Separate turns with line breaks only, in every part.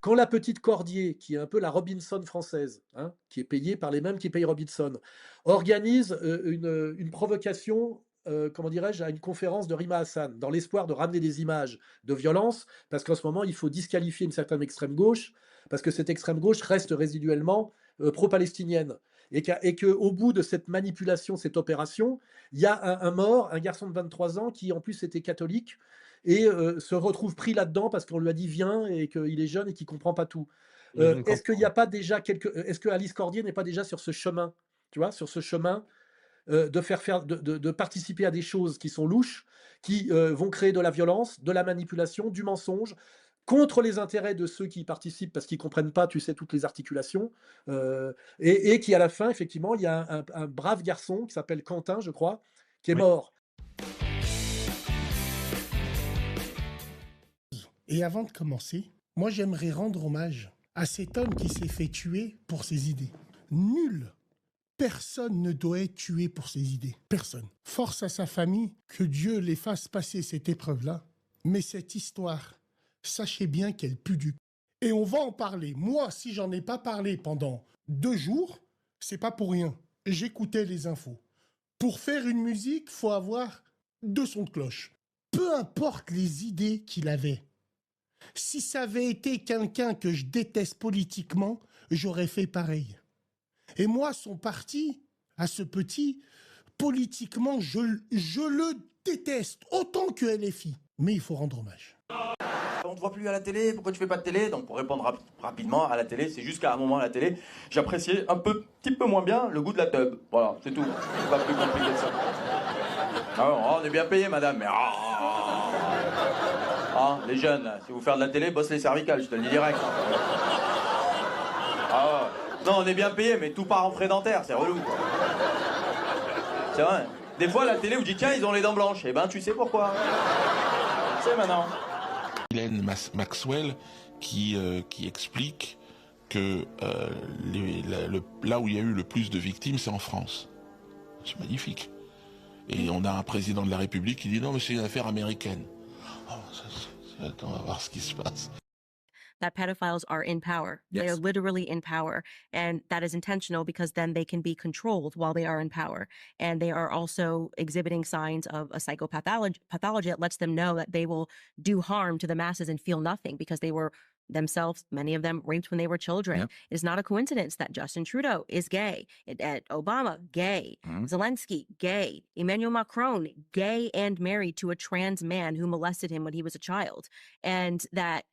Quand la petite Cordier, qui est un peu la Robinson française, hein, qui est payée par les mêmes qui payent Robinson, organise une provocation, comment dirais-je, à une conférence de Rima Hassan, dans l'espoir de ramener des images de violence, parce qu'en ce moment, il faut disqualifier une certaine extrême gauche, parce que cette extrême gauche reste résiduellement pro-palestinienne. Et qu'au bout de cette manipulation, cette opération, il y a un mort, un garçon de 23 ans qui en plus était catholique, et se retrouve pris là-dedans parce qu'on lui a dit viens et qu'il est jeune et qu'il comprend pas tout.
Je
Est-ce qu'il n'y a
comprends.
pas déjà est-ce que Alice Cordier n'est pas déjà sur ce chemin, tu vois, sur ce chemin de participer à des choses qui sont louches, qui vont créer de la violence, de la manipulation, du mensonge, contre les intérêts de ceux qui y participent parce qu'ils comprennent pas, tu sais, toutes les articulations, et qui à la fin, effectivement, il y a un brave garçon qui s'appelle Quentin, je crois, qui est
Oui.
mort.
Et avant de commencer, moi j'aimerais rendre hommage à cet homme qui s'est fait tuer pour ses idées. Nul, personne ne doit être tué pour ses idées. Personne. Force à sa famille, que Dieu les fasse passer cette épreuve-là. Mais cette histoire, sachez bien qu'elle pue du... Et on va en parler. Moi, si j'en ai pas parlé pendant 2 jours, c'est pas pour rien. J'écoutais les infos. Pour faire une musique, faut avoir 2 sons de cloche. Peu importe les idées qu'il avait. Si ça avait été quelqu'un que je déteste politiquement, j'aurais fait pareil. Et moi, son parti, à ce petit, politiquement, je le déteste autant que LFI. Mais il faut rendre hommage.
On te voit plus à la télé, pourquoi tu fais pas de télé? Donc pour répondre rapidement, à la télé, c'est juste qu'à un moment à la télé, j'appréciais petit peu moins bien le goût de la teub. Voilà, c'est tout. C'est pas plus compliqué que ça. Ah, on est bien payé, madame, mais... les jeunes, si vous faites de la télé, bosse les cervicales, je te le dis direct. Non, on est bien payé, mais tout part en frais dentaires, c'est relou, quoi. C'est vrai. Des fois, à la télé, vous dites, tiens, ils ont les dents blanches. Eh ben, tu sais pourquoi. Tu sais maintenant.
Ghislaine Maxwell qui explique que là où il y a eu le plus de victimes, c'est en France. C'est magnifique. Et on a un président de la République qui dit non, mais c'est une affaire américaine. Oh, attends, on va voir ce qui se passe.
That pedophiles are in power.
Yes.
They are literally in power. And that is intentional because then they can be controlled while they are in power. And they are also exhibiting signs of a psychopathology that lets them know that they will do harm to the masses and feel nothing because they were themselves, many of them, raped when they were children.
Yep.
It is not a coincidence that Justin Trudeau is gay, Obama, gay, Zelensky, gay, Emmanuel Macron, gay and married to a trans man who molested him when he was a child. And that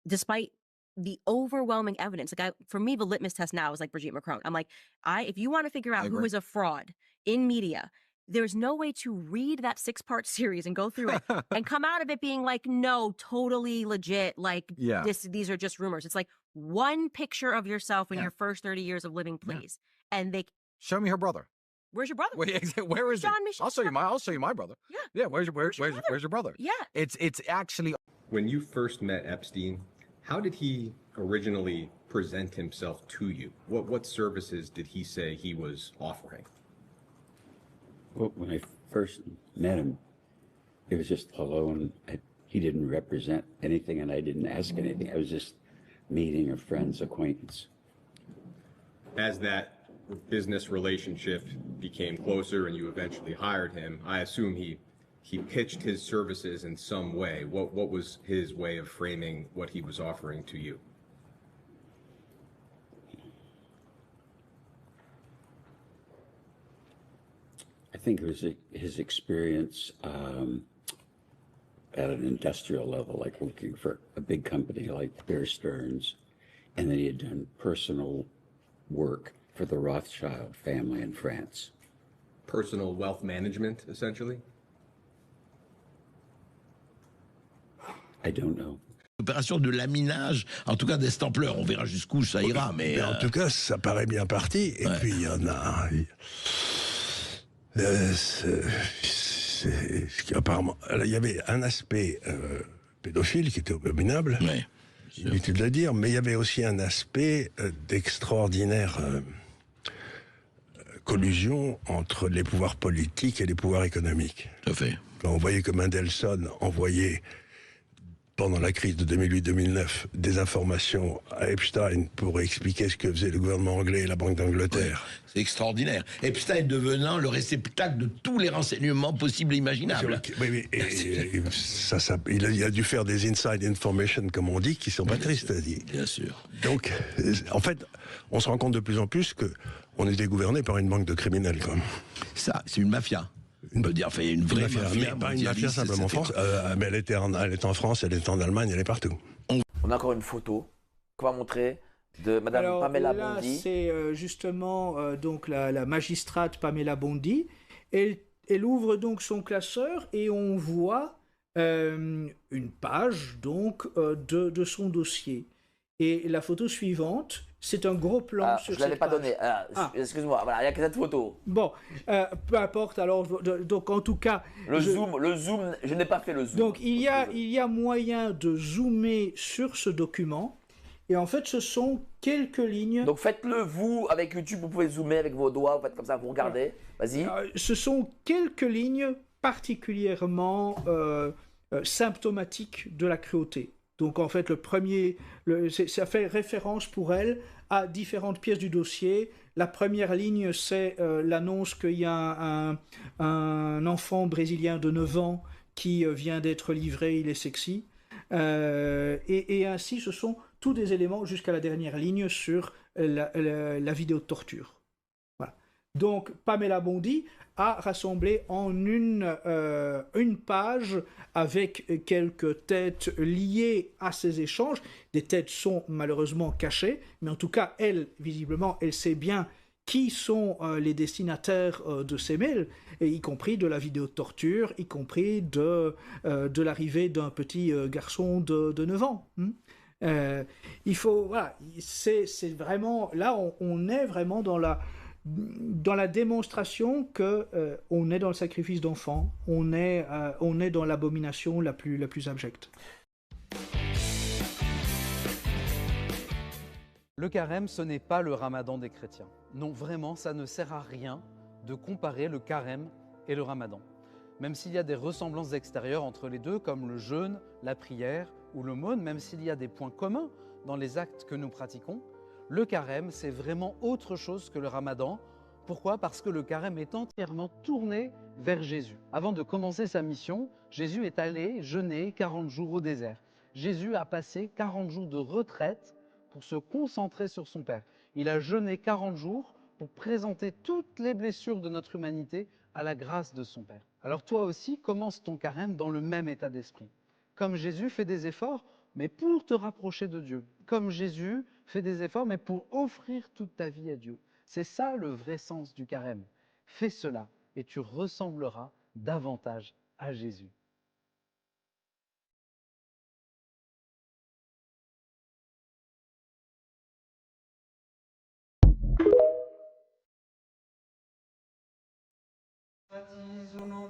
despite the overwhelming evidence, for me, the litmus test now is like Brigitte Macron. I'm like, if you want to figure out who is a fraud in media, there's no way to read that 6-part series and go through it and come out of it being like, no, totally legit. Like
Yeah.
these are just rumors. It's like one picture of yourself in your first 30 years of living, please. And
Show me her brother.
where's your brother?
Wait, where is he?
Jean-Michel
I'll show you my brother.
Yeah.
Yeah, where's your brother?
Yeah.
It's actually
When you first met Epstein, how did he originally present himself to you? What services did he say he was offering?
Well, when I first met him, it was just hello, and he didn't represent anything, and I didn't ask anything. I was just meeting a friend's acquaintance.
As that business relationship became closer and you eventually hired him, I assume he pitched his services in some way. What was his way of framing what he was offering to you?
I think it was his experience at an industrial level, like working for a big company like Bear Stearns, and then he had done personal work for the Rothschild family in France.
Personal wealth management, essentially?
I don't know.
Opération de laminage, en tout cas d'est ampleur, on verra jusqu'où ça ira, mais...
En tout cas, ça paraît bien parti, et puis il y en a... apparemment, il y avait un aspect pédophile qui était abominable,
Ouais,
inutile de le dire, mais il y avait aussi un aspect d'extraordinaire collusion entre les pouvoirs politiques et les pouvoirs économiques.
tout à fait.
Quand on voyait que Mendelssohn envoyait pendant la crise de 2008-2009, des informations à Epstein pour expliquer ce que faisait le gouvernement anglais et la Banque d'Angleterre.
C'est extraordinaire. Epstein devenant le réceptacle de tous les renseignements possibles et imaginables.
Oui, il a dû faire des inside information, comme on dit, qui sont pas tristes à dire.
Bien sûr.
Donc, en fait, on se rend compte de plus en plus qu'on était gouverné par une banque de criminels, quand même.
Ça, c'est une mafia. On peut dire, enfin, une vraie mafia.
Mais pas une mafia simplement en France, mais elle est en France, elle est en Allemagne, elle est partout.
On a encore une photo qu'on va montrer de Madame Pamela
là,
Bondi.
C'est justement donc la magistrate Pamela Bondi. Elle ouvre donc son classeur et on voit une page donc de son dossier. Et la photo suivante, c'est un gros plan sur cette page.
Je ne l'avais pas donné. Excuse-moi, voilà, il n'y a que cette photo.
Bon, peu importe. Alors, donc en tout cas...
Le zoom, je n'ai pas fait le zoom.
Donc il y a moyen de zoomer sur ce document. Et en fait, ce sont quelques lignes.
Donc faites-le vous, avec YouTube, vous pouvez zoomer avec vos doigts, vous faites comme ça, vous regardez. Vas-y.
Ce sont quelques lignes particulièrement symptomatiques de la cruauté. Donc en fait, ça fait référence pour elle à différentes pièces du dossier. La première ligne, c'est l'annonce qu'il y a un enfant brésilien de 9 ans qui vient d'être livré, il est sexy. Et ainsi, ce sont tous des éléments jusqu'à la dernière ligne sur la vidéo de torture. Voilà. Donc, Pamela Bondi a rassemblé en une page avec quelques têtes liées à ces échanges. Des têtes sont malheureusement cachées, mais en tout cas, elle, visiblement, elle sait bien qui sont les destinataires de ces mails, et y compris de la vidéo de torture, y compris de l'arrivée d'un petit garçon de 9 ans. Il faut, voilà, c'est vraiment, là on est vraiment dans la démonstration que on est dans le sacrifice d'enfants, on est dans l'abomination la plus abjecte.
Le carême, ce n'est pas le ramadan des chrétiens. Non, vraiment, ça ne sert à rien de comparer le carême et le ramadan. Même s'il y a des ressemblances extérieures entre les deux, comme le jeûne, la prière ou l'aumône, même s'il y a des points communs dans les actes que nous pratiquons, le carême, c'est vraiment autre chose que le ramadan. Pourquoi? Parce que le carême est entièrement tourné vers Jésus. Avant de commencer sa mission, Jésus est allé jeûner 40 jours au désert. Jésus a passé 40 jours de retraite pour se concentrer sur son Père. Il a jeûné 40 jours pour présenter toutes les blessures de notre humanité à la grâce de son Père. Alors toi aussi, commence ton carême dans le même état d'esprit. Comme Jésus, fais des efforts, mais pour te rapprocher de Dieu. Comme Jésus, fais des efforts, mais pour offrir toute ta vie à Dieu. C'est ça le vrai sens du carême. Fais cela et tu ressembleras davantage à Jésus.
Baptise au nom